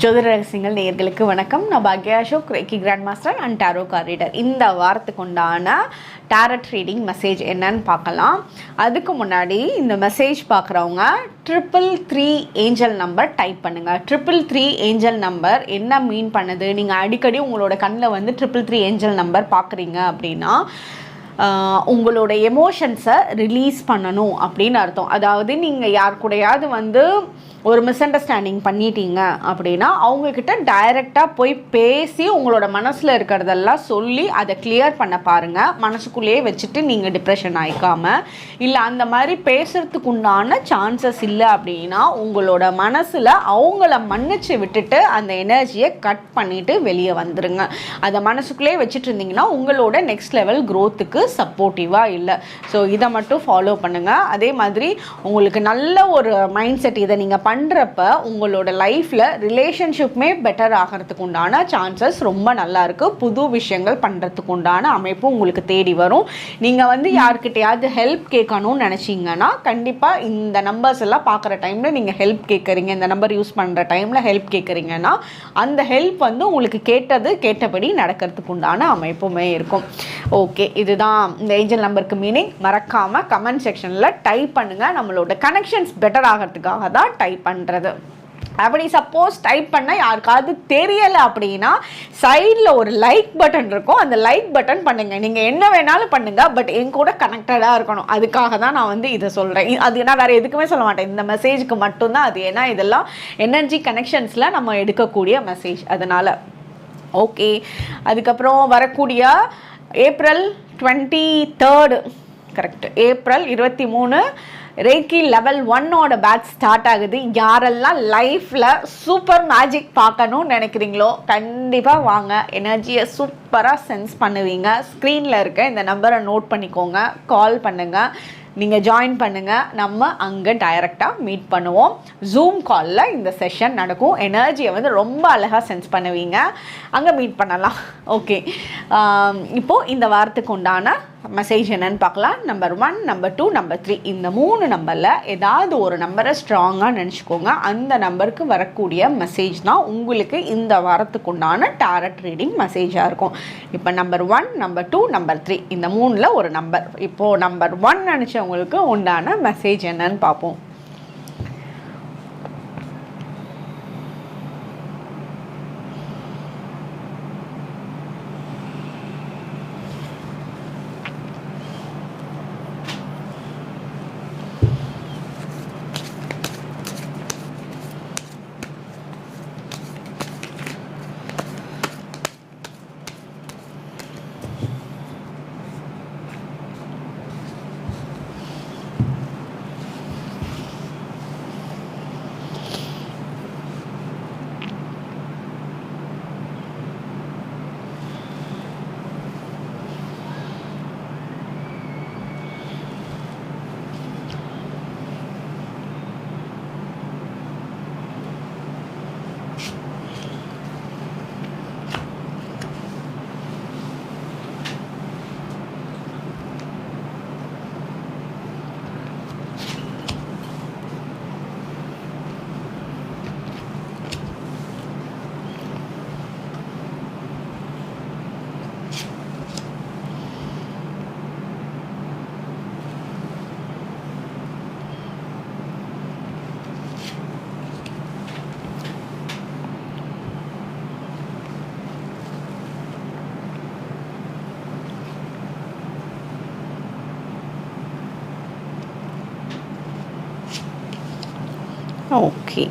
ஜோதிட ரகசியங்கள் நேயர்களுக்கு வணக்கம். நான் பாக்யா Ashok, Reiki grand master and tarot card reader. இந்த வாரத்துக்கு உண்டான டாரட் ரீடிங் மெசேஜ் என்னன்னு பார்க்கலாம். அதுக்கு முன்னாடி இந்த மெசேஜ் பார்க்குறவங்க 333 ஏஞ்சல் நம்பர் டைப் பண்ணுங்கள். 333 ஏஞ்சல் நம்பர் என்ன மீன் பண்ணுது? நீங்கள் அடிக்கடி உங்களோட கண்ணில் வந்து 333 ஏஞ்சல் நம்பர் பார்க்குறீங்க அப்படின்னா உங்களோட எமோஷன்ஸை ரிலீஸ் பண்ணணும் அப்படின்னு அர்த்தம். அதாவது நீங்கள் யார் கூடயாவது வந்து ஒரு மிஸ் அண்டர்ஸ்டாண்டிங் பண்ணிட்டீங்க அப்படின்னா அவங்கக்கிட்ட டைரெக்டாக போய் பேசி உங்களோட மனசில் இருக்கிறதெல்லாம் சொல்லி அதை கிளியர் பண்ண பாருங்கள். மனசுக்குள்ளேயே வச்சுட்டு நீங்கள் டிப்ரெஷன் ஆகிக்காமல், இல்லை அந்த மாதிரி பேசுகிறதுக்கு உண்டான சான்சஸ் இல்லை அப்படின்னா உங்களோட மனசில் அவங்கள மன்னிச்சு விட்டுட்டு அந்த எனர்ஜியை கட் பண்ணிவிட்டு வெளியே வந்துடுங்க. அதை மனசுக்குள்ளேயே வச்சுட்டு இருந்தீங்கன்னா உங்களோட நெக்ஸ்ட் லெவல் க்ரோத்துக்கு சப்போர்ட்டிவாக இல்லை. ஸோ இதை மட்டும் ஃபாலோ பண்ணுங்கள். அதே மாதிரி உங்களுக்கு நல்ல ஒரு மைண்ட் செட், இதை நீங்கள் பண்ணுறப்ப உங்களோட லைஃப்பில் ரிலேஷன்ஷிப்புமே பெட்டர் ஆகிறதுக்கு உண்டான சான்சஸ் ரொம்ப நல்லா இருக்குது. புது விஷயங்கள் பண்ணுறதுக்கு உண்டான அமைப்பு உங்களுக்கு தேடி வரும். நீங்கள் வந்து யார்கிட்டையாவது ஹெல்ப் கேட்கணும்னு நினச்சிங்கன்னா கண்டிப்பாக இந்த நம்பர்ஸ் எல்லாம் பார்க்குற டைமில் நீங்கள் ஹெல்ப் கேட்குறீங்க, இந்த நம்பர் யூஸ் பண்ணுற டைமில் ஹெல்ப் கேட்குறீங்கன்னா அந்த ஹெல்ப் வந்து உங்களுக்கு கேட்டபடி நடக்கிறதுக்கு உண்டான அமைப்புமே இருக்கும். ஓகே, இதுதான் இந்த ஏஞ்சல் நம்பருக்கு மீனிங். மறக்காமல் கமெண்ட் செக்ஷனில் டைப் பண்ணுங்கள். நம்மளோட கனெக்ஷன்ஸ் பெட்டர் ஆகிறதுக்காக தான் டைப் பண்ணுறது. அப்படி சப்போஸ் டைப் பண்ணால் யாருக்காவது தெரியலை அப்படின்னா சைடில் ஒரு லைக் பட்டன் இருக்கும், அந்த லைக் பட்டன் பண்ணுங்கள். நீங்கள் என்ன வேணாலும் பண்ணுங்கள், பட் என் கூட கனெக்டடாக இருக்கணும். அதுக்காக தான் நான் வந்து இதை சொல்கிறேன். அது நான் வேறு எதுக்குமே சொல்ல மாட்டேன், இந்த மெசேஜுக்கு மட்டும்தான் அது. ஏன்னா இதெல்லாம் எனர்ஜி கனெக்ஷன்ஸில் நம்ம எடுக்கக்கூடிய மெசேஜ், அதனால். ஓகே, அதுக்கப்புறம் வரக்கூடிய April 23 correct, April 23 reiki level 1ஓட பேட்ச் ஸ்டார்ட் ஆகுது. யாரெல்லாம் லைஃப்பில் சூப்பர் மேஜிக் பார்க்கணும்னு நினைக்கிறீங்களோ கண்டிப்பாக வாங்க. எனர்ஜியை சூப்பராக சென்ஸ் பண்ணுவீங்க. ஸ்க்ரீனில் இருக்க இந்த நம்பரை நோட் பண்ணிக்கோங்க, கால் பண்ணுங்கள், நீங்கள் ஜாயின் பண்ணுங்கள். நம்ம அங்கே டைரெக்டாக மீட் பண்ணுவோம். ஜூம் காலில் இந்த செஷன் நடக்கும். எனர்ஜியை வந்து ரொம்ப அழகாக சென்ஸ் பண்ணுவீங்க, அங்கே மீட் பண்ணலாம். ஓகே, இப்போது இந்த வாரத்துக்கு உண்டான மெசேஜ் என்னன்னு பார்க்கலாம். நம்பர் 1, நம்பர் 2, நம்பர் 3 இந்த 3 நம்பரில் ஏதாவது ஒரு நம்பரை ஸ்ட்ராங்காக நினச்சிக்கோங்க. அந்த நம்பருக்கு வரக்கூடிய மெசேஜ் தான் உங்களுக்கு இந்த வாரத்துக்கு உண்டான டாரட் ரீடிங் மெசேஜாக இருக்கும். இப்போ நம்பர் 1, நம்பர் 2, நம்பர் 3 இந்த 3ல் ஒரு நம்பர். இப்போது நம்பர் 1 நினச்சவங்களுக்கு உண்டான மெசேஜ் என்னன்னு பார்ப்போம். ஓகே,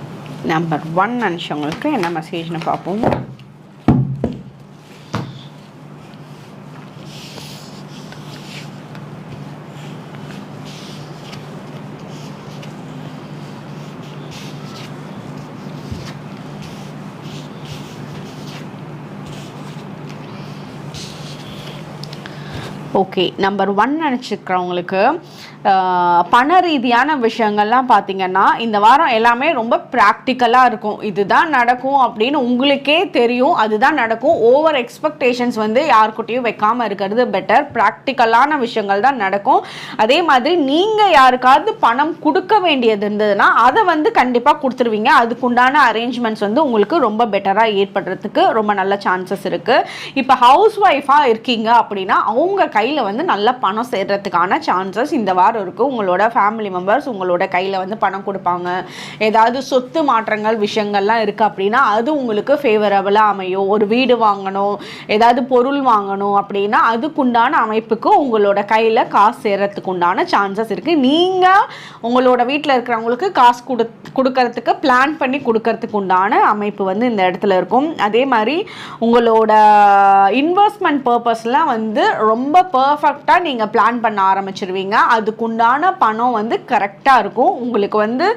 நம்பர் 1 நினச்சவங்களுக்கு என்ன மெசேஜ்னு பார்ப்போம். ஓகே, நம்பர் 1 நினச்சிக்கிறவங்களுக்கு பண ரீதியான விஷயங்கள்லாம் பார்த்திங்கன்னா இந்த வாரம் எல்லாமே ரொம்ப ப்ராக்டிக்கலாக இருக்கும். இதுதான் நடக்கும் அப்படின்னு உங்களுக்கே தெரியும், அதுதான் நடக்கும். ஓவர் எக்ஸ்பெக்டேஷன்ஸ் வந்து யாருக்கிட்டையும் வைக்காமல் இருக்கிறது பெட்டர். ப்ராக்டிக்கலான விஷயங்கள் தான் நடக்கும். அதே மாதிரி நீங்கள் யாருக்காவது பணம் கொடுக்க வேண்டியது இருந்ததுன்னா அதை வந்து கண்டிப்பாக கொடுத்துருவீங்க. அதுக்குண்டான அரேஞ்ச்மெண்ட்ஸ் வந்து உங்களுக்கு ரொம்ப பெட்டராக ஏற்படுறதுக்கு ரொம்ப நல்ல சான்சஸ் இருக்குது. இப்போ ஹவுஸ் ஒய்ஃபாக இருக்கீங்க அப்படின்னா அவங்க கையில் வந்து நல்ல பணம் சேர்றதுக்கான சான்சஸ் இந்த வாரம் இருக்குது. உங்களோட ஃபேமிலி மெம்பர்ஸ் உங்களோட கையில் வந்து பணம் கொடுப்பாங்க. ஏதாவது சொத்து மாற்றங்கள் விஷயங்கள்லாம் இருக்குது அப்படின்னா அது உங்களுக்கு ஃபேவரபுளாக அமையும். ஒரு வீடு வாங்கணும், ஏதாவது பொருள் வாங்கணும் அப்படின்னா அதுக்குண்டான அமைப்புக்கு உங்களோட கையில் காசு சேர்றதுக்கு உண்டான சான்சஸ் இருக்குது. நீங்கள் உங்களோட வீட்டில் இருக்கிறவங்களுக்கு காசு கொடுக்கறதுக்கு பிளான் பண்ணி கொடுக்கறதுக்கு உண்டான அமைப்பு வந்து இந்த இடத்துல இருக்கும். அதே மாதிரி உங்களோட இன்வெஸ்ட்மெண்ட் பர்பஸ்லாம் வந்து ரொம்ப பர்ஃபெக்டாக நீங்கள் பிளான் பண்ண ஆரம்பிச்சிருவீங்க. அதுக்குண்டான பணம் வந்து கரெக்டாக இருக்கும். உங்களுக்கு வந்து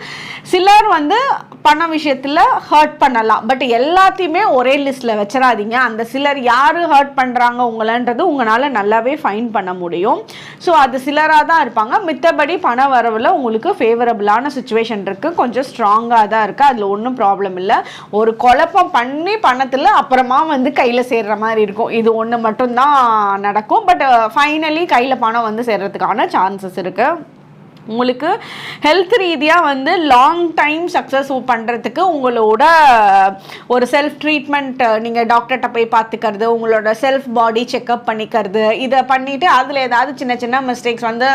சிலர் வந்து பண விஷயத்தில் ஹர்ட் பண்ணலாம், பட் எல்லாத்தையுமே ஒரே லிஸ்ட்டில் வச்சிடாதீங்க. அந்த சிலர் யார் ஹர்ட் பண்ணுறாங்க உங்களன்றது உங்களால் நல்லாவே ஃபைன் பண்ண முடியும். ஸோ அது சிலராக தான் இருப்பாங்க. மித்தபடி பண வரவில் உங்களுக்கு ஃபேவரபுளான சுச்சுவேஷன் இருக்குது, கொஞ்சம் ஸ்ட்ராங்காக தான் இருக்குது. அதில் ஒன்றும் ப்ராப்ளம் இல்லை. ஒரு குழப்பம் பண்ணி பணத்தில் அப்புறமா வந்து கையில் சேர்ற மாதிரி இருக்கும். இது ஒன்று மட்டும்தான் நடக்கும். பட் ஃபைனலி கையில் பணம் வந்து சேர்றதுக்கான சான்சஸ் இருக்குது. உங்களுக்கு ஹெல்த் ரீதியாக வந்து லாங் டைம் சக்ஸஸ் பண்ணுறதுக்கு உங்களோட ஒரு செல்ஃப் ட்ரீட்மெண்ட், நீங்கள் டாக்டர்கிட்ட போய் பார்த்துக்கிறது, உங்களோட செல்ஃப் பாடி செக்அப் பண்ணிக்கிறது, இதை பண்ணிவிட்டு அதில் ஏதாவது சின்ன சின்ன மிஸ்டேக்ஸ் வந்து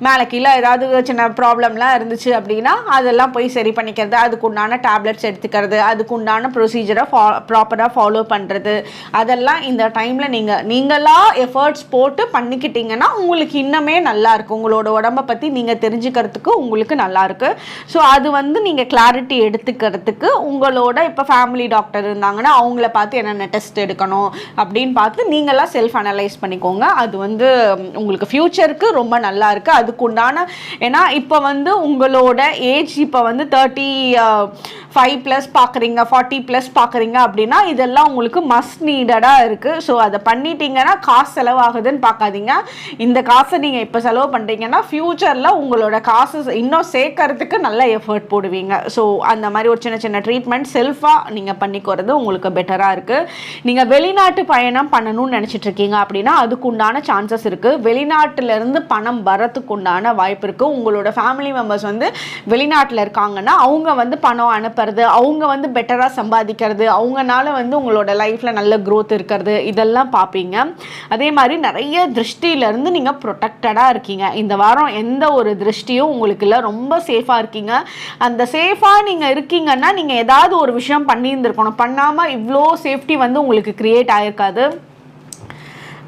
மேலே கீழே ஏதாவது சின்ன ப்ராப்ளம்லாம் இருந்துச்சு அப்படின்னா அதெல்லாம் போய் சரி பண்ணிக்கிறது, அதுக்குண்டான டேப்லெட்ஸ் எடுத்துக்கிறது, அதுக்குண்டான ப்ரொசீஜரை ப்ராப்பராக ஃபாலோ பண்ணுறது, அதெல்லாம் இந்த டைமில் நீங்களாக எஃபர்ட்ஸ் போட்டு பண்ணிக்கிட்டீங்கன்னா உங்களுக்கு இன்னுமே நல்லாயிருக்கும். உங்களோட உடம்பை பற்றி நீங்கள் தெரிஞ்சுக்கிறதுக்கு உங்களுக்கு நல்லா இருக்கு. ஸோ அது வந்து நீங்கள் கிளாரிட்டி எடுத்துக்கிறதுக்கு உங்களோட இப்போ ஃபேமிலி டாக்டர் இருந்தாங்கன்னா அவங்கள பார்த்து என்னென்ன டெஸ்ட் எடுக்கணும் அப்படின்னு பார்த்து நீங்களாம் செல்ஃப் அனலைஸ் பண்ணிக்கோங்க. அது வந்து உங்களுக்கு ஃப்யூச்சருக்கு ரொம்ப நல்லா இருக்கு. அதுக்குண்டான ஏன்னா இப்போ வந்து உங்களோட ஏஜ் இப்போ வந்து 35+ பார்க்குறீங்க, 40+ பார்க்குறீங்க அப்படின்னா இதெல்லாம் உங்களுக்கு மஸ்ட் நீடடாக இருக்குது. ஸோ அதை பண்ணிட்டீங்கன்னா காசு செலவாகுதுன்னு பார்க்காதீங்க. இந்த காசை நீங்கள் இப்போ செலவு பண்ணுறீங்கன்னா ஃப்யூச்சரில் உங்களோட காசு இன்னும் சேர்க்கறதுக்கு நல்ல எஃபர்ட் போடுவீங்க. ஸோ அந்த மாதிரி ஒரு சின்ன சின்ன ட்ரீட்மெண்ட் செல்ஃபாக நீங்கள் பண்ணிக்கிறது உங்களுக்கு பெட்டராக இருக்குது. நீங்கள் வெளிநாட்டு பயணம் பண்ணணும்னு நினச்சிட்டு இருக்கீங்க அப்படின்னா அதுக்குண்டான சான்சஸ் இருக்குது. வெளிநாட்டிலேருந்து பணம் வரத்துக்கு உண்டான வாய்ப்பு இருக்குது. உங்களோட ஃபேமிலி மெம்பர்ஸ் வந்து வெளிநாட்டில் இருக்காங்கன்னா அவங்க வந்து பணம் அனுப்புறது, அவங்க வந்து பெட்டராக சம்பாதிக்கிறது, அவங்கனால வந்து உங்களோட லைஃப்பில் நல்ல க்ரோத் இருக்கிறது, இதெல்லாம் பார்ப்பீங்க. அதே மாதிரி நிறைய திருஷ்டியிலேருந்து நீங்கள் ப்ரொடெக்டடாக இருக்கீங்க. இந்த வாரம் எந்த ஒரு திருஷ்டியும் உங்களுக்கு இல்லை, ரொம்ப சேஃபாக இருக்கீங்க. அந்த சேஃபாக நீங்கள் இருக்கீங்கன்னா நீங்கள் ஏதாவது ஒரு விஷயம் பண்ணியிருந்துருக்கணும், பண்ணாமல் இவ்வளோ சேஃப்டி வந்து உங்களுக்கு க்ரியேட் ஆகிருக்காது.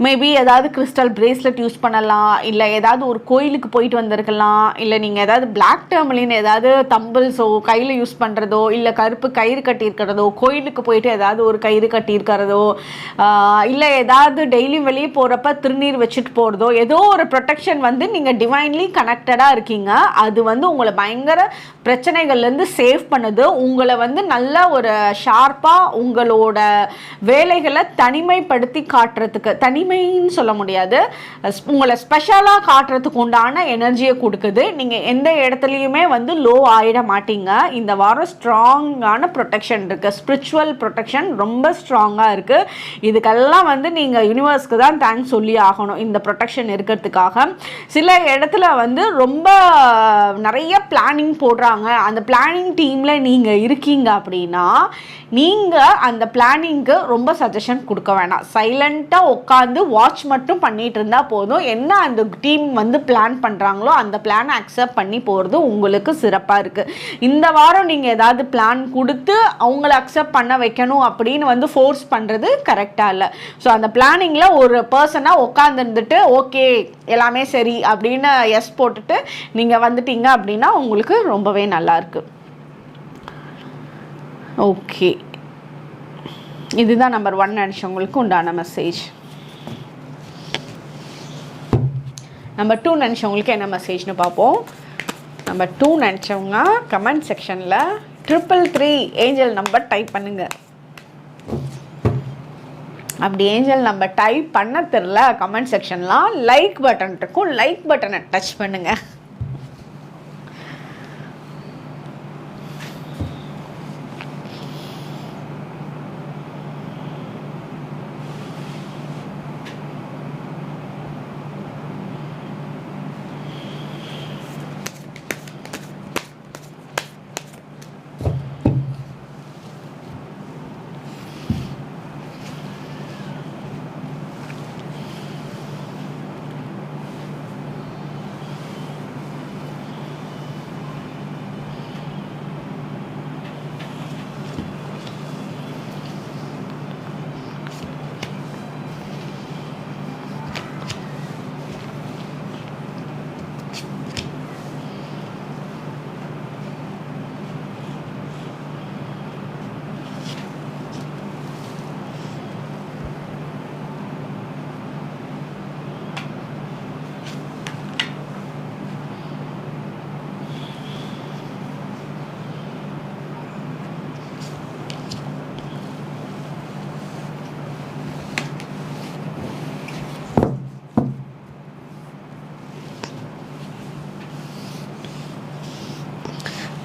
மேபி ஏதாவது கிறிஸ்டல் பிரேஸ்லெட் யூஸ் பண்ணலாம், இல்லை ஏதாவது ஒரு கோயிலுக்கு போயிட்டு வந்திருக்கலாம், இல்லை நீங்கள் ஏதாவது பிளாக் டர்மலின் ஏதாவது தம்பிள்ஸோ கையில் யூஸ் பண்ணுறதோ, இல்லை கருப்பு கயிறு கட்டியிருக்கிறதோ, கோயிலுக்கு போயிட்டு ஏதாவது ஒரு கயிறு கட்டியிருக்கிறதோ, இல்லை ஏதாவது டெய்லியும் வெளியே போகிறப்ப திருநீர் வச்சுட்டு போகிறதோ, ஏதோ ஒரு ப்ரொடெக்ஷன் வந்து நீங்கள் டிவைன்லி கனெக்டடாக இருக்கீங்க. அது வந்து உங்களை பயங்கர பிரச்சனைகள்லேருந்து சேவ் பண்ணுது. உங்களை வந்து நல்ல ஒரு ஷார்ப்பாக உங்களோட வேலைகளை தனிமைப்படுத்தி காட்டுறதுக்கு, தனிமைன்னு சொல்ல முடியாது, உங்களை ஸ்பெஷலாக காட்டுறதுக்கு உண்டான எனர்ஜியை கொடுக்குது. நீங்கள் எந்த இடத்துலையுமே வந்து லோ ஆகிட மாட்டீங்க. இந்த வாரம் ஸ்ட்ராங்கான ப்ரொடெக்ஷன் இருக்குது, ஸ்பிரிச்சுவல் ப்ரொடெக்ஷன் ரொம்ப ஸ்ட்ராங்காக இருக்குது. இதுக்கெல்லாம் வந்து நீங்கள் யூனிவர்ஸ்க்கு தான் தேங்க்ஸ் சொல்லி ஆகணும் இந்த ப்ரொடெக்ஷன் இருக்கிறதுக்காக. சில இடத்துல வந்து ரொம்ப நிறைய பிளானிங் போடுறாங்க. அந்த பிளானிங் டீமில் நீங்கள் இருக்கீங்க அப்படின்னா நீங்கள் அந்த பிளானிங்க்கு ரொம்ப சஜஷன் கொடுக்க வேணாம். சைலண்ட்டாக உட்காந்து வாட்ச் மட்டும் பண்ணிட்டு இருந்தால் போதும். என்ன அந்த டீம் வந்து பிளான் பண்ணுறாங்களோ அந்த பிளானை அக்செப்ட் பண்ணி போகிறது உங்களுக்கு சிறப்பாக இருக்குது. இந்த வாரம் நீங்கள் ஏதாவது பிளான் கொடுத்து அவங்கள அக்செப்ட் பண்ண வைக்கணும் அப்படின்னு வந்து ஃபோர்ஸ் பண்ணுறது கரெக்டாக இல்லை. ஸோ அந்த பிளானிங்கில் ஒரு பர்சனாக உட்காந்துருந்துட்டு ஓகே எல்லாமே சரி அப்படின்னு எஸ் போட்டுட்டு நீங்கள் வந்துட்டீங்க அப்படின்னா உங்களுக்கு ரொம்பவே நல்லாயிருக்கு. ஓகே, இதுதான் நம்பர் 1 நினச்சவங்களுக்கு உண்டான மெசேஜ். நம்பர் 2 நினச்சவங்களுக்கு என்ன மெசேஜ்னு பார்ப்போம். நம்பர் 2 நினச்சவங்க கமெண்ட் செக்ஷனில் 333 ஏஞ்சல் நம்பர் டைப் பண்ணுங்கள். அப்படி ஏஞ்சல் நம்ம டைப் பண்ண தெரில கமெண்ட் செக்ஷன்லாம் லைக் பட்டன் இருக்கும், லைக் பட்டனை டச் பண்ணுங்கள்.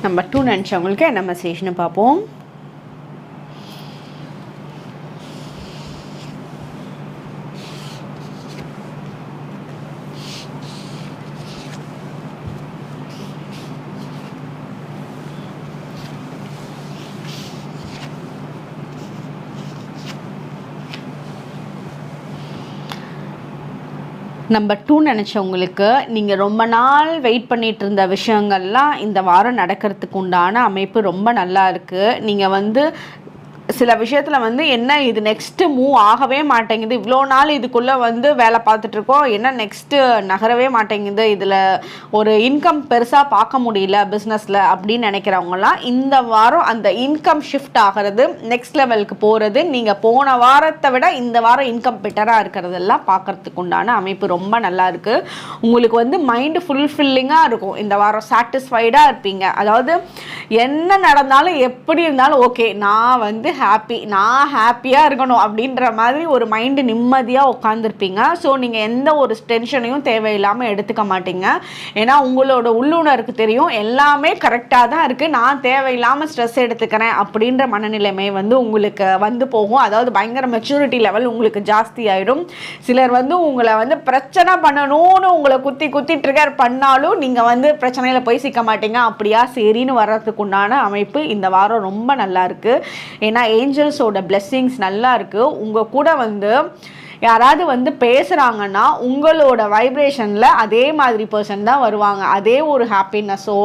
நம்பர் 2 நினச்சவங்களுக்கு என்ன மெசேஜ்னு பார்ப்போம். நம்பர் 2 நினச்சவங்களுக்கு நீங்கள் ரொம்ப நாள் வெயிட் பண்ணிகிட்டு இருந்த விஷயங்கள்லாம் இந்த வாரம் நடக்கிறதுக்கு உண்டான அமைப்பு ரொம்ப நல்லா இருக்குது. நீங்கள் வந்து சில விஷயத்தில் வந்து என்ன இது நெக்ஸ்ட்டு மூவ் ஆகவே மாட்டேங்குது, இவ்வளோ நாள் இதுக்குள்ளே வந்து வேலை பார்த்துட்ருக்கோம், என்ன நெக்ஸ்ட்டு நகரவே மாட்டேங்குது, இதில் ஒரு இன்கம் பெருசாக பார்க்க முடியல பிஸ்னஸில் அப்படின்னு நினைக்கிறவங்களாம் இந்த வாரம் அந்த இன்கம் ஷிஃப்ட் ஆகிறது, நெக்ஸ்ட் லெவலுக்கு போகிறது, நீங்கள் போன வாரத்தை விட இந்த வாரம் இன்கம் பெட்டராக இருக்கிறதெல்லாம் பார்க்குறதுக்கு உண்டான அமைப்பு ரொம்ப நல்லா இருக்குது. உங்களுக்கு வந்து மைண்டு ஃபுல்ஃபில்லிங்காக இருக்கும் இந்த வாரம், சாட்டிஸ்ஃபைடாக இருப்பீங்க. அதாவது என்ன நடந்தாலும் எப்படி இருந்தாலும் ஓகே, நான் வந்து நான் ஹாப்பியாக இருக்கணும் அப்படின்ற மாதிரி ஒரு மைண்டு நிம்மதியாக உட்காந்துருப்பீங்க. ஸோ நீங்கள் எந்த ஒரு டென்ஷனையும் தேவையில்லாமல் எடுத்துக்க மாட்டீங்க. ஏன்னா உங்களோட உள்ளுணருக்கு தெரியும் எல்லாமே கரெக்டாக தான் இருக்குது, நான் தேவையில்லாமல் ஸ்ட்ரெஸ் எடுத்துக்கிறேன் அப்படின்ற மனநிலைமை வந்து உங்களுக்கு வந்து போகும். அதாவது பயங்கர மெச்சூரிட்டி லெவல் உங்களுக்கு ஜாஸ்தி ஆகிடும். சிலர் வந்து உங்களை வந்து பிரச்சனை பண்ணணும்னு உங்களை குத்தி ட்ரிகர் பண்ணாலும் நீங்கள் வந்து பிரச்சனையில் போய் சிக்க மாட்டீங்க. அப்படியா சரின்னு வர்றதுக்கு உண்டான அமைப்பு இந்த வாரம் ரொம்ப நல்லா இருக்குது. ஏன்னா ஏஞ்சல்ஸோட பிளெஸ்ஸிங்ஸ் நல்லா இருக்குது. உங்கள் கூட வந்து யாராவது வந்து பேசுகிறாங்கன்னா உங்களோட வைப்ரேஷனில் அதே மாதிரி பர்சன் தான் வருவாங்க. அதே ஒரு ஹாப்பினஸோ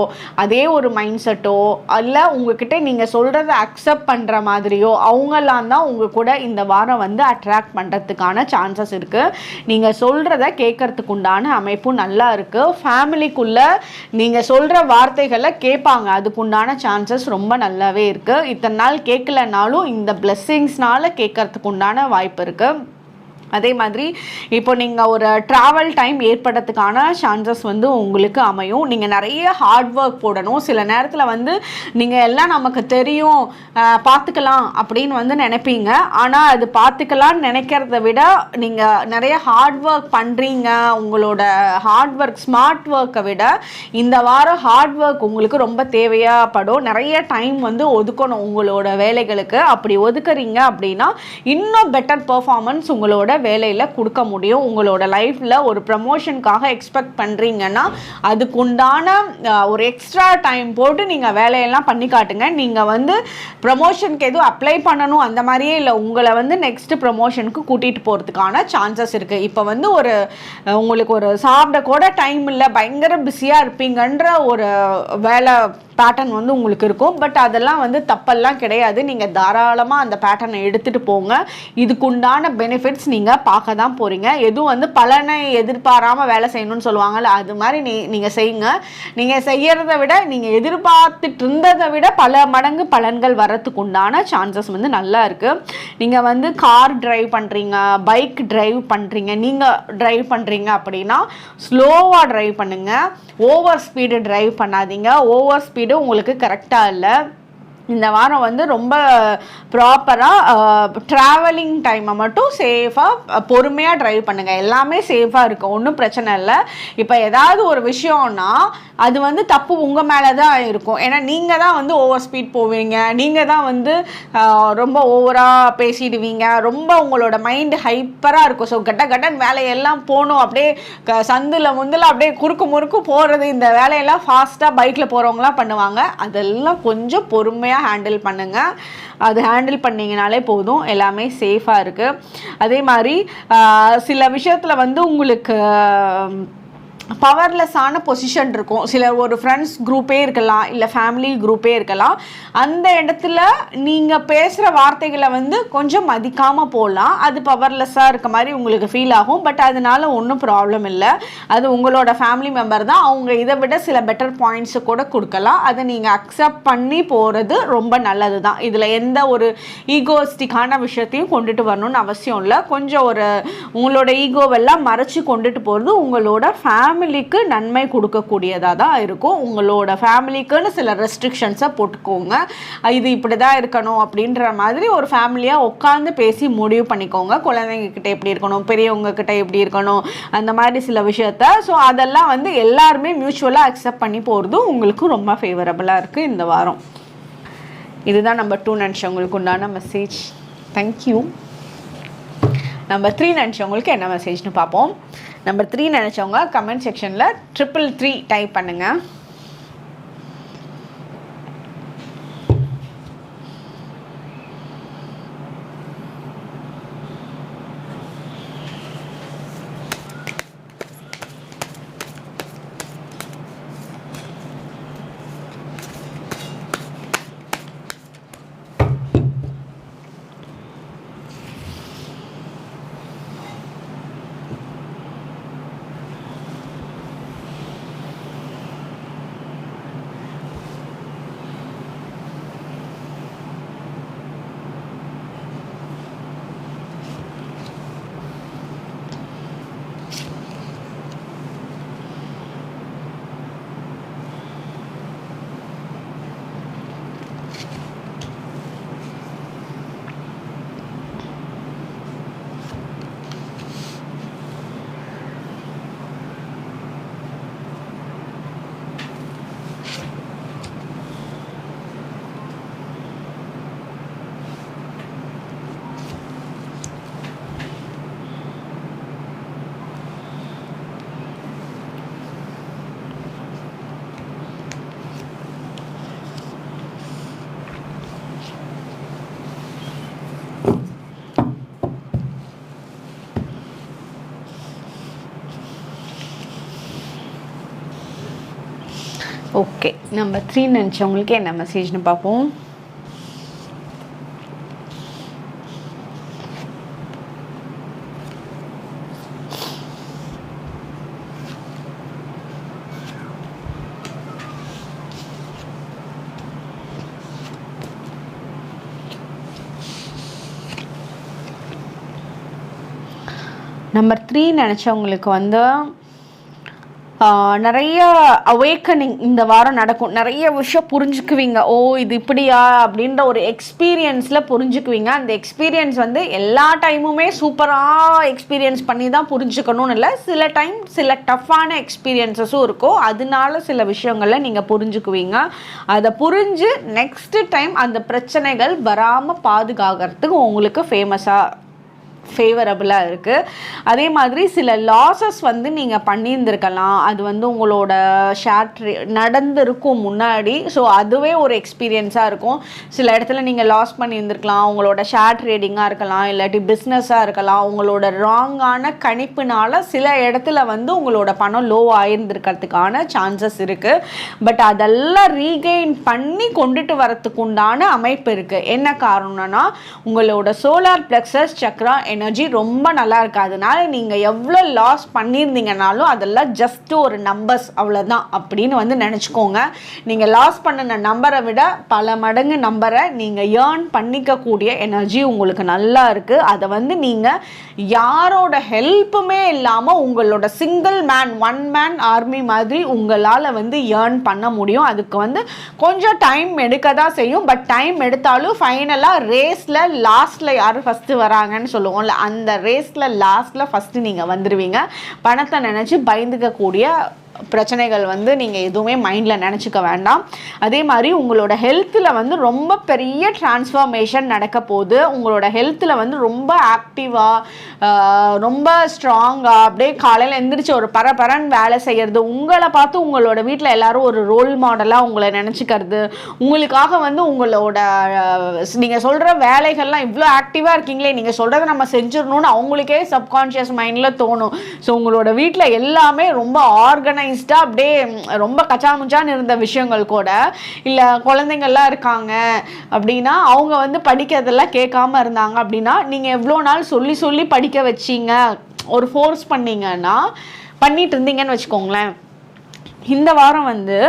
அதே ஒரு மைண்ட் செட்டோ இல்லை உங்ககிட்ட நீங்கள் சொல்கிறத அக்செப்ட் பண்ணுற மாதிரியோ அவங்கெல்லாம் தான் உங்கள் கூட இந்த வாரம் வந்து அட்ராக்ட் பண்ணுறதுக்கான சான்சஸ் இருக்குது. நீங்கள் சொல்கிறத கேட்கறதுக்கு உண்டான அமைப்பும் நல்லா இருக்குது. ஃபேமிலிக்குள்ளே நீங்கள் சொல்கிற வார்த்தைகளை கேட்பாங்க, அதுக்குண்டான சான்சஸ் ரொம்ப நல்லாவே இருக்குது. இத்தனை நாள் கேட்கலனாலும் இந்த பிளெஸ்ஸிங்ஸ்னால கேட்கறதுக்கு உண்டான வாய்ப்பு இருக்குது. அதே மாதிரி இப்போ நீங்கள் ஒரு ட்ராவல் டைம் ஏற்படுறதுக்கான சான்சஸ் வந்து உங்களுக்கு அமையும். நீங்கள் நிறைய ஹார்ட் ஒர்க் போடணும். சில நேரத்தில் வந்து நீங்கள் எல்லாம் நமக்கு தெரியும் பார்த்துக்கலாம் அப்படின்னு வந்து நினைப்பீங்க. ஆனால் அது பார்த்துக்கலான்னு நினைக்கிறத விட நீங்கள் நிறைய ஹார்ட் ஒர்க் பண்ணுறீங்க. உங்களோட ஹார்ட் ஒர்க் ஸ்மார்ட் ஒர்க்கை விட இந்த வாரம் ஹார்ட் ஒர்க் உங்களுக்கு ரொம்ப தேவையாகப்படும். நிறைய டைம் வந்து ஒதுக்கணும் உங்களோட வேலைகளுக்கு. அப்படி ஒதுக்குறீங்க அப்படின்னா இன்னும் பெட்டர் பெர்ஃபார்மன்ஸ் உங்களோட வேலையில் கொடுக்க முடியும். உங்களோட லைஃப்பில் ஒரு ப்ரமோஷனுக்காக எக்ஸ்பெக்ட் பண்ணுறீங்கன்னா அதுக்குண்டான ஒரு எக்ஸ்ட்ரா டைம் போட்டு நீங்கள் வேலையெல்லாம் பண்ணி காட்டுங்க. நீங்கள் வந்து ப்ரமோஷனுக்கு எதுவும் அப்ளை பண்ணணும் அந்த மாதிரியே இல்லை, உங்களை வந்து நெக்ஸ்ட் ப்ரமோஷனுக்கு கூட்டிகிட்டு போகிறதுக்கான சான்சஸ் இருக்குது. இப்போ வந்து ஒரு உங்களுக்கு ஒரு சாப்பிட கூட டைம் இல்லை, பயங்கர பிஸியாக இருப்பீங்கன்ற ஒரு வேலை பேட்டர்ன் வந்து உங்களுக்கு இருக்கும். பட் அதெல்லாம் வந்து தப்பெல்லாம் கிடையாது. நீங்கள் தாராளமாக அந்த பேட்டர்னை எடுத்துகிட்டு போங்க. இதுக்குண்டான பெனிஃபிட்ஸ் நீங்கள் பார்க்க தான் போகிறீங்க. எதுவும் வந்து பலனை எதிர்பாராமல் வேலை செய்யணும்னு சொல்லுவாங்கள்ல, அது மாதிரி நீங்கள் செய்யுங்க. நீங்கள் செய்யறதை விட நீங்கள் எதிர்பார்த்துட்டு இருந்ததை விட பல மடங்கு பலன்கள் வர்றதுக்கு உண்டான சான்சஸ் வந்து நல்லா இருக்குது. நீங்கள் வந்து கார் டிரைவ் பண்ணுறீங்க, பைக் டிரைவ் பண்ணுறீங்க, நீங்கள் டிரைவ் பண்ணுறீங்க அப்படின்னா ஸ்லோவாக டிரைவ் பண்ணுங்கள். ஓவர் ஸ்பீடு டிரைவ் பண்ணாதீங்க. ஓவர் ஸ்பீடு உங்களுக்கு கரெக்டாக இல்லை. இந்த வாரம் வந்து ரொம்ப ப்ராப்பராக ட்ராவலிங் டைமை மட்டும் சேஃபாக பொறுமையாக ட்ரைவ் பண்ணுங்கள். எல்லாமே சேஃபாக இருக்கும், ஒன்றும் பிரச்சனை இல்லை. இப்போ ஏதாவது ஒரு விஷயம்னா அது வந்து தப்பு உங்கள் மேலே தான் இருக்கும். ஏன்னா நீங்கள் தான் வந்து ஓவர் ஸ்பீட் போவீங்க, நீங்கள் தான் வந்து ரொம்ப ஓவராக பேசிடுவீங்க, ரொம்ப உங்களோட மைண்டு ஹைப்பராக இருக்கும். ஸோ கட்டன் வேலையெல்லாம் போகணும், அப்படியே சந்தில் முந்தில் அப்படியே குறுக்கு முறுக்கு போகிறது, இந்த வேலையெல்லாம் ஃபாஸ்ட்டாக பைக்கில் போகிறவங்களாம் பண்ணுவாங்க. அதெல்லாம் கொஞ்சம் பொறுமையாக ஹேண்டில் பண்ணுங்கள். அது ஹேண்டில் பண்ணிங்கனாலே போதும், எல்லாமே சேஃபாக இருக்குது. அதே மாதிரி சில விஷயத்தில் வந்து உங்களுக்கு பவர்லெஸ்ஸான பொசிஷன் இருக்கும். சில ஒரு ஃப்ரெண்ட்ஸ் குரூப்பே இருக்கலாம், இல்லை ஃபேமிலி குரூப்பே இருக்கலாம். அந்த இடத்துல நீங்கள் பேசுகிற வார்த்தைகளை வந்து கொஞ்சம் மதிக்காமல் போகலாம். அது பவர்லெஸ்ஸாக இருக்க மாதிரி உங்களுக்கு ஃபீல் ஆகும். பட் அதனால ஒன்றும் ப்ராப்ளம் இல்லை. அது உங்களோட ஃபேமிலி மெம்பர் தான், அவங்க இதை விட சில பெட்டர் பாயிண்ட்ஸு கூட கொடுக்கலாம். அதை நீங்கள் அக்செப்ட் பண்ணி போகிறது ரொம்ப நல்லது தான். இதில் எந்த ஒரு ஈகோஸ்டிக்கான விஷயத்தையும் கொண்டுட்டு வரணும்னு அவசியம் இல்லை. கொஞ்சம் ஒரு உங்களோட ஈகோவெல்லாம் மறைச்சி கொண்டுட்டு போகிறது உங்களோட ஃபேமிலிக்கு நன்மை கொடுக்கக்கூடியதாக தான் இருக்கும். உங்களோட ஃபேமிலிக்குன்னு சில ரெஸ்ட்ரிக்ஷன்ஸை போட்டுக்கோங்க. இது இப்படி தான் இருக்கணும் அப்படின்ற மாதிரி ஒரு ஃபேமிலியாக உட்காந்து பேசி முடிவு பண்ணிக்கோங்க. குழந்தைங்கக்கிட்ட எப்படி இருக்கணும், பெரியவங்கக்கிட்ட எப்படி இருக்கணும், அந்த மாதிரி சில விஷயத்த. ஸோ அதெல்லாம் வந்து எல்லாருமே மியூச்சுவலாக அக்செப்ட் பண்ணி போகிறது உங்களுக்கு ரொம்ப ஃபேவரபுளாக இருக்குது இந்த வாரம். இதுதான் நம்பர் 2 நினச்சவங்களுக்கு உண்டான மெசேஜ். தேங்க்யூ. நம்பர் 3 நினச்சவங்களுக்கு என்ன மெசேஜ்னு பார்ப்போம். நம்பர் 3 நினச்சவங்க கமெண்ட் செக்ஷனில் 333 டைப் பண்ணுங்கள். ஓகே, நம்பர் 3 நினச்சவங்களுக்கு என்ன மெசேஜ்னு பார்ப்போம். நம்பர் 3 நினச்சவங்களுக்கு வந்து நிறைய அவேக்கனிங் இந்த வாரம் நடக்கும். நிறைய விஷயம் புரிஞ்சுக்குவீங்க. ஓ இது இப்படியா அப்படின்ற ஒரு எக்ஸ்பீரியன்ஸில் புரிஞ்சுக்குவீங்க. அந்த எக்ஸ்பீரியன்ஸ் வந்து எல்லா டைமுமே சூப்பராக எக்ஸ்பீரியன்ஸ் பண்ணி தான் புரிஞ்சுக்கணும்னு இல்லை. சில டைம் சில டஃப்பான எக்ஸ்பீரியன்ஸஸும் இருக்கும். அதனால சில விஷயங்களை நீங்கள் புரிஞ்சுக்குவீங்க. அதை புரிஞ்சு நெக்ஸ்ட் டைம் அந்த பிரச்சனைகள் வராமல் பாதுகாக்கிறதுக்கு உங்களுக்கு ஃபேவரபுளாக இருக்குது. அதே மாதிரி சில லாஸஸ் வந்து நீங்கள் பண்ணியிருந்துருக்கலாம். அது வந்து உங்களோட நடந்திருக்கும் முன்னாடி. ஸோ அதுவே ஒரு எக்ஸ்பீரியன்ஸாக இருக்கும். சில இடத்துல நீங்கள் லாஸ் பண்ணியிருந்துருக்கலாம். உங்களோட ஷேர் ட்ரேடிங்காக இருக்கலாம், இல்லாட்டி பிஸ்னஸாக இருக்கலாம். உங்களோட ராங்கான கணிப்புனால சில இடத்துல வந்து உங்களோட பணம் லோ ஆகியிருந்துருக்கிறதுக்கான சான்சஸ் இருக்குது. பட் அதெல்லாம் ரீகெயின் பண்ணி கொண்டுட்டு வரத்துக்கு உண்டான அமைப்பு இருக்குது. என்ன காரணம்னா உங்களோட சோலார் பிளெக்ஸஸ் சக்ரா எனர்ஜி ரொம்ப நல்லா இருக்குது. அதனால நீங்கள் எவ்வளோ லாஸ் பண்ணியிருந்தீங்கனாலும் அதெல்லாம் ஜஸ்ட் ஒரு நம்பர்ஸ், அவ்வளோதான் அப்படின்னு வந்து நினச்சிக்கோங்க. நீங்கள் லாஸ் பண்ணின நம்பரை விட பல மடங்கு நம்பரை நீங்கள் ஏர்ன் பண்ணிக்கக்கூடிய எனர்ஜி உங்களுக்கு நல்லா இருக்குது. அதை வந்து நீங்கள் யாரோட ஹெல்ப்புமே இல்லாமல் உங்களோட single man, one man army மாதிரி உங்களால் வந்து ஏர்ன் பண்ண முடியும். அதுக்கு வந்து கொஞ்சம் டைம் எடுக்க தான் செய்யும். பட் டைம் எடுத்தாலும் ஃபைனலாக ரேஸில் லாஸ்ட்டில் யார் ஃபஸ்ட்டு வராங்கன்னு சொல்லுவோம்ல, அந்த ரேஸில் லாஸ்ட்டில் ஃபஸ்ட்டு நீங்கள் வந்துடுவீங்க. பணத்தை நினச்சி பயந்துக்கக்கூடிய பிரச்சனைகள் வந்து நீங்கள் எதுவுமே மைண்டில் நினச்சிக்க வேண்டாம். அதே மாதிரி உங்களோட ஹெல்த்தில் வந்து ரொம்ப பெரிய டிரான்ஸ்ஃபர்மேஷன் நடக்க போகுது. உங்களோட ஹெல்த்தில் வந்து ரொம்ப ஆக்டிவாக, ரொம்ப ஸ்ட்ராங்காக, அப்படியே காலையில் எந்திரிச்சு ஒரு பரபரன்னு வேலை செய்கிறது, உங்களை பார்த்து உங்களோட வீட்டில் எல்லோரும் ஒரு ரோல் மாடலாக உங்களை நினச்சிக்கிறது, உங்களுக்காக வந்து உங்களோட நீங்கள் சொல்கிற வேலைகள்லாம் இவ்வளோ ஆக்டிவாக இருக்கீங்களே, நீங்கள் சொல்கிறத நம்ம செஞ்சிடணும்னு அவங்களுக்கே சப்கான்ஷியஸ் மைண்டில் தோணும். ஸோ உங்களோட வீட்டில் எல்லாமே ரொம்ப ஆர்கனைஸ்டாக அப்படியே ரொம்ப கச்சாமுச்சான்னு இருந்த விஷயங்கள் கூட, இல்லை குழந்தைங்கள்லாம் இருக்காங்க அப்படின்னா அவங்க வந்து படிக்கிறதெல்லாம் கேட்காம இருந்தாங்க அப்படின்னா, நீங்கள் எவ்வளோ நாள் சொல்லி சொல்லி படிக்க வச்சிங்க, ஒரு ஃபோர்ஸ் பண்ணிங்கன்னா பண்ணிட்டு இருந்தீங்கன்னு வச்சுக்கோங்களேன், இந்த வாரம் வந்து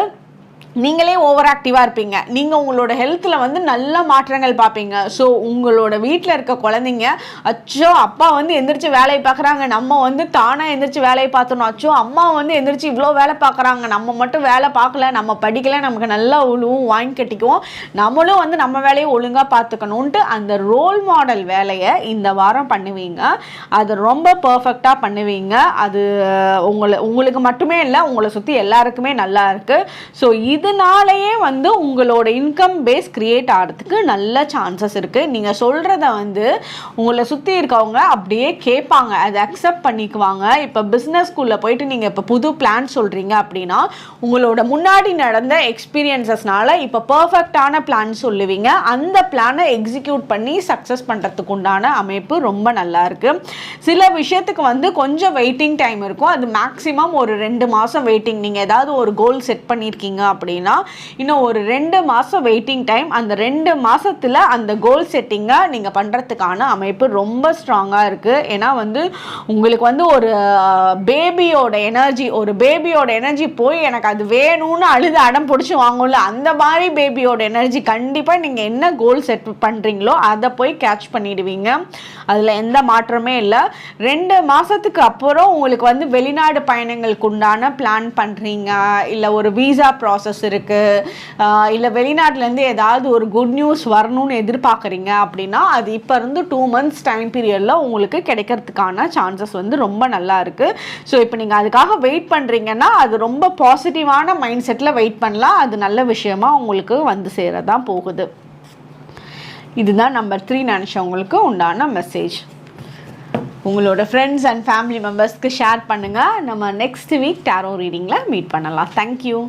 நீங்களே ஓவர் ஆக்டிவாக இருப்பீங்க. நீங்கள் உங்களோட ஹெல்த்தில் வந்து நல்ல மாற்றங்கள் பார்ப்பீங்க. ஸோ உங்களோட வீட்டில் இருக்க குழந்தைங்க, அச்சோ அப்பா வந்து எந்திரிச்சு வேலையை பார்க்குறாங்க, நம்ம வந்து தானாக எந்திரிச்சு வேலையை பார்த்தணும், அச்சோ அம்மா வந்து எந்திரிச்சு இவ்வளோ வேலை பார்க்குறாங்க, நம்ம மட்டும் வேலை பார்க்கல, நம்ம படிக்கலை, நமக்கு நல்லா உழுவும் வாங்கி கட்டிக்குவோம், நம்மளும் வந்து நம்ம வேலையை ஒழுங்காக பார்த்துக்கணுன்ட்டு அந்த ரோல் மாடல் வேலையை இந்த வாரம் பண்ணுவீங்க. அது ரொம்ப பர்ஃபெக்டாக பண்ணுவீங்க. அது உங்களுக்கு மட்டுமே இல்லை, உங்களை சுற்றி எல்லாருக்குமே நல்லா இருக்குது. ஸோ இதனாலேயே வந்து உங்களோட இன்கம் பேஸ் கிரியேட் ஆகிறதுக்கு நல்ல சான்சஸ் இருக்குது. நீங்கள் சொல்கிறத வந்து உங்களை சுற்றி இருக்கவங்க அப்படியே கேட்பாங்க, அதை அக்செப்ட் பண்ணிக்குவாங்க. இப்போ பிஸ்னஸ் ஸ்கூலில் போயிட்டு நீங்கள் இப்போ புது பிளான் சொல்கிறீங்க அப்படின்னா, உங்களோட முன்னாடி நடந்த எக்ஸ்பீரியன்சஸ்னால இப்போ பர்ஃபெக்டான பிளான் சொல்லுவீங்க. அந்த பிளானை எக்ஸிக்யூட் பண்ணி சக்ஸஸ் பண்ணுறதுக்கு உண்டான அமைப்பு ரொம்ப நல்லா இருக்குது. சில விஷயத்துக்கு வந்து கொஞ்சம் வெயிட்டிங் டைம் இருக்கும். அது மேக்ஸிமம் ஒரு 2 மாதம் வெயிட்டிங். நீங்கள் ஏதாவது ஒரு கோல் செட் பண்ணியிருக்கீங்க அப்படின்னா இன்னும் ஒரு 2 மாதம் வெயிட்டிங் டைம். அந்த 2 மாதத்தில் அந்த கோல் செட்டிங்கை நீங்கள் பண்ணுறதுக்கான அமைப்பு ரொம்ப ஸ்ட்ராங்காக இருக்குது. ஏன்னா வந்து உங்களுக்கு வந்து ஒரு பேபியோட எனர்ஜி போய் எனக்கு அது வேணும்னு அழுது அடம் பிடிச்சி வாங்கும்ல, அந்த மாதிரி பேபியோட எனர்ஜி கண்டிப்பாக நீங்கள் என்ன கோல் செட் பண்ணுறீங்களோ அதை போய் கேட்ச் பண்ணிடுவீங்க. அதில் எந்த மாற்றமே இல்லை. 2 மாதத்துக்கு அப்புறம் உங்களுக்கு வந்து வெளிநாடு பயணங்களுக்கு உண்டான பிளான் பண்ணுறீங்க, இல்லை ஒரு வீசா ப்ராசஸ் இருக்குது, இல்லை வெளிநாட்டிலேருந்து ஏதாவது ஒரு குட் நியூஸ் வரணும்னு எதிர்பார்க்குறீங்க அப்படின்னா, அது இப்போ இருந்து 2 months டைம் பீரியடில் உங்களுக்கு கிடைக்கிறதுக்கான சான்சஸ் வந்து ரொம்ப நல்லா இருக்குது. ஸோ இப்போ நீங்கள் அதுக்காக வெயிட் பண்ணுறீங்கன்னா அது ரொம்ப பாசிட்டிவான மைண்ட் செட்டில் வெயிட் பண்ணலாம். அது நல்ல விஷயமா உங்களுக்கு வந்து சேரதான் போகுது. இதுதான் நம்பர் 3 நினச்சவங்களுக்கு உண்டான மெசேஜ். உங்களோட ஃப்ரெண்ட்ஸ் அண்ட் ஃபேமிலி மெம்பர்ஸ்க்கு ஷேர் பண்ணுங்கள். நம்ம நெக்ஸ்ட் வீக் டாரோ ரீடிங்கில் மீட் பண்ணலாம். தேங்க்யூ.